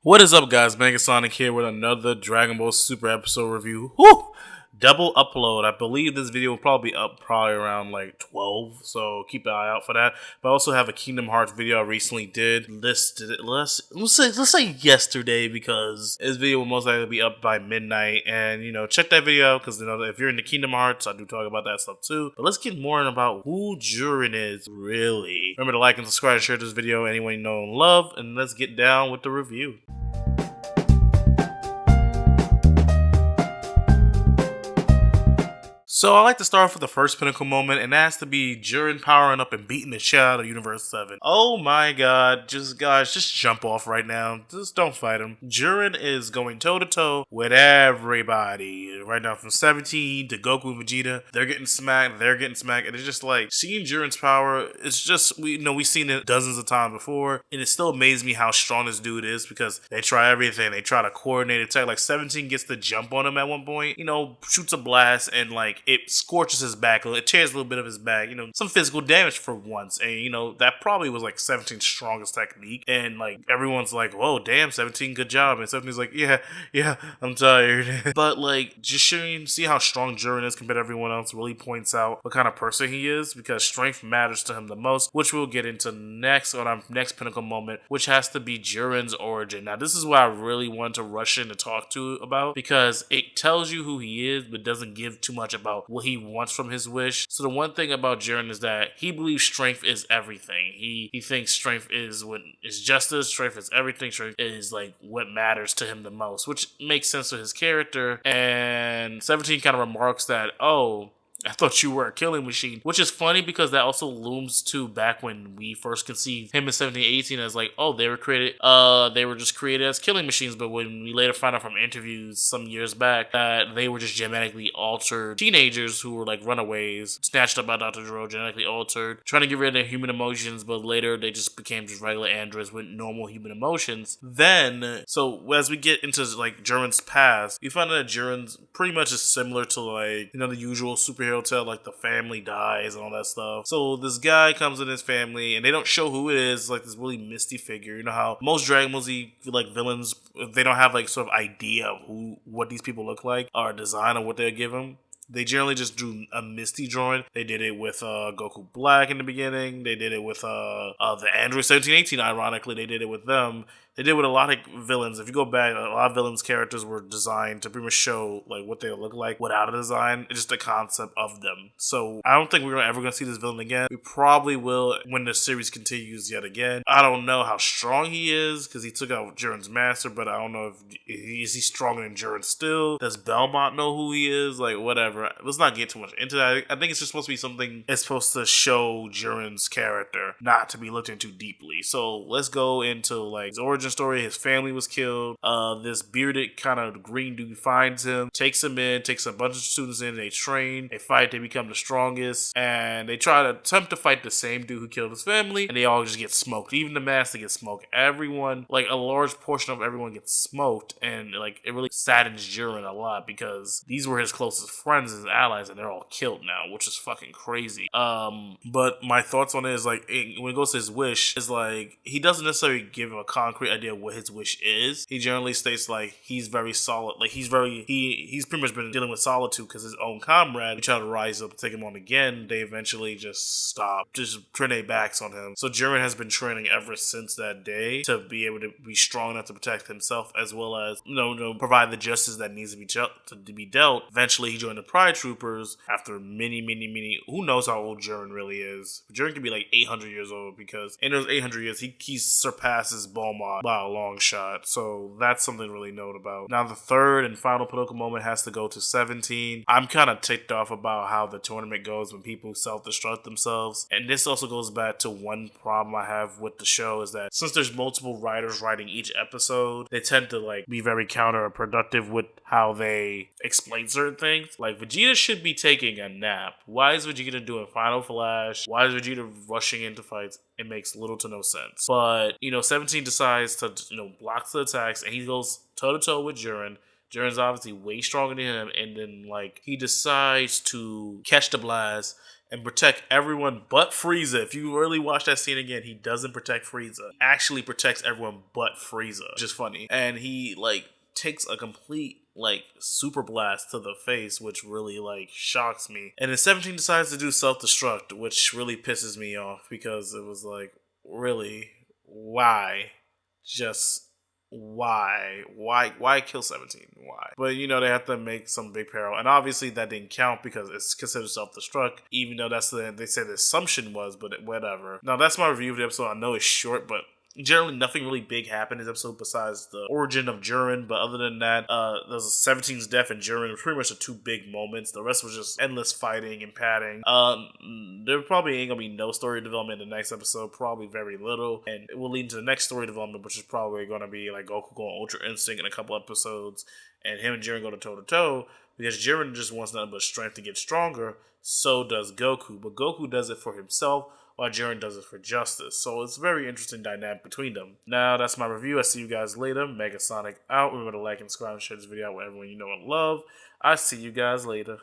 What is up, guys? Megasonic here with another Dragon Ball Super episode review. Woo! Double upload. I believe this video will probably be up around like 12, so keep an eye out for that. But I also have a Kingdom Hearts video I recently did. Let's say yesterday, because this video will most likely be up by midnight. And check that video out, because if you're into Kingdom Hearts, I do talk about that stuff too. But let's get more about who Jiren is really. Remember to like and subscribe and share this video anyone you know and love, and let's get down with the review. So I like to start off with the first pinnacle moment, and that has to be Jiren powering up and beating the shit out of Universe 7. Oh my god, just jump off right now. Just don't fight him. Jiren is going toe-to-toe with everybody. Right now, from 17 to Goku and Vegeta, they're getting smacked, and it's just like, seeing Jiren's power, it's just, we've seen it dozens of times before, and it still amazes me how strong this dude is, because they try everything. They try to coordinate attack. Like, 17 gets the jump on him at one point, shoots a blast, and like, it scorches his back, it tears a little bit of his back, some physical damage for once, and that probably was like 17's strongest technique, and like everyone's like, whoa, damn, 17, good job, and 17's like, yeah, I'm tired. But like, just see how strong Jiren is compared to everyone else really points out what kind of person he is, because strength matters to him the most, which we'll get into next on our next pinnacle moment, which has to be Jiren's origin. Now, this is what I really want to rush in to talk to about, because it tells you who he is, but doesn't give too much about what he wants from his wish. So the one thing about Jiren is that he believes strength is everything. He thinks strength is what is justice, strength is everything, strength is like what matters to him the most, which makes sense to his character. And 17 kind of remarks that, oh, I thought you were a killing machine, which is funny because that also looms to back when we first conceived him in 1718 as like, oh, they were just created as killing machines. But when we later found out from interviews some years back that they were just genetically altered teenagers who were like runaways, snatched up by Dr. Gero, genetically altered, trying to get rid of their human emotions, but later they just became just regular androids with normal human emotions. Then, so as we get into like Jiren's past, you find out that Jiren's pretty much is similar to like, the usual superhero tale, like the family dies and all that stuff. So this guy comes in his family, and they don't show who it is. It's like this really misty figure. You know how most Dragon Ball Z like villains, they don't have like sort of idea of what these people look like or design or what they're given. They generally just drew a misty drawing. They did it with Goku Black in the beginning. They did it with the Android 1718, ironically. They did it with them. They did with a lot of villains. If you go back, a lot of villains' characters were designed to pretty much show like what they look like without a design. It's just the concept of them. So I don't think we're ever going to see this villain again. We probably will when the series continues yet again. I don't know how strong he is because he took out Jiren's master, but I don't know is he stronger than Jiren still? Does Belmont know who he is? Like, whatever. Let's not get too much into that. I think it's just supposed to be something that's supposed to show Jiren's character, not to be looked into deeply. So let's go into like his origin story. His family was killed. This bearded kind of green dude finds him, takes him in, takes a bunch of students in, they train, they fight, they become the strongest, and they try to attempt to fight the same dude who killed his family, and they all just get smoked. Even the master gets smoked. Everyone, like a large portion of everyone gets smoked, and like it really saddens Jiren a lot because these were his closest friends, his allies, and they're all killed now, which is fucking crazy. But my thoughts on it is like, when it goes to his wish, is like, he doesn't necessarily give him a concrete idea what his wish is. He generally states like he's very solid, like he's pretty much been dealing with solitude because his own comrade tried to rise up to take him on again. They eventually just stopped, just turn their backs on him. So Jiren has been training ever since that day to be able to be strong enough to protect himself, as well as provide the justice that needs to be dealt. Eventually he joined the Pride Troopers after many, who knows how old Jiren really is. Jiren could be like 800 years old, because in those 800 years he surpasses Beaumont by a long shot. So that's something to really note about. Now the third and final pinnacle moment has to go to 17. I'm kind of ticked off about how the tournament goes when people self-destruct themselves. And this also goes back to one problem I have with the show, is that since there's multiple writers writing each episode, they tend to like be very counterproductive with how they explain certain things. Like, Vegeta should be taking a nap. Why is Vegeta doing Final Flash? Why is Vegeta rushing into fights? It makes little to no sense. But 17 decides to block the attacks, and he goes toe-to-toe with Jiren. Jiren's obviously way stronger than him, and then like he decides to catch the blast and protect everyone but Frieza. If you really watch that scene again, he doesn't protect Frieza. Actually protects everyone but Frieza, which is funny. And he like takes a complete like super blast to the face, which really like shocks me. And then 17 decides to do self-destruct, which really pisses me off because it was like, really, why? Just why kill 17? Why? But you know, they have to make some big peril, and obviously that didn't count because it's considered self-destruct, even though that's they said the assumption was, but whatever. Now that's my review of the episode. I know it's short, but generally nothing really big happened in this episode besides the origin of Jiren, but other than that, there's 17's death and Jiren were pretty much the two big moments. The rest was just endless fighting and padding. There probably ain't gonna be no story development in the next episode, probably very little, and it will lead to the next story development, which is probably gonna be like Goku going Ultra Instinct in a couple episodes, and him and Jiren go to toe to toe, because Jiren just wants nothing but strength to get stronger, so does Goku, but Goku does it for himself, while Jiren does it for justice. So it's a very interesting dynamic between them. Now, that's my review. I see you guys later. Megasonic out. Remember to like and subscribe and share this video out with everyone you know and love. I see you guys later.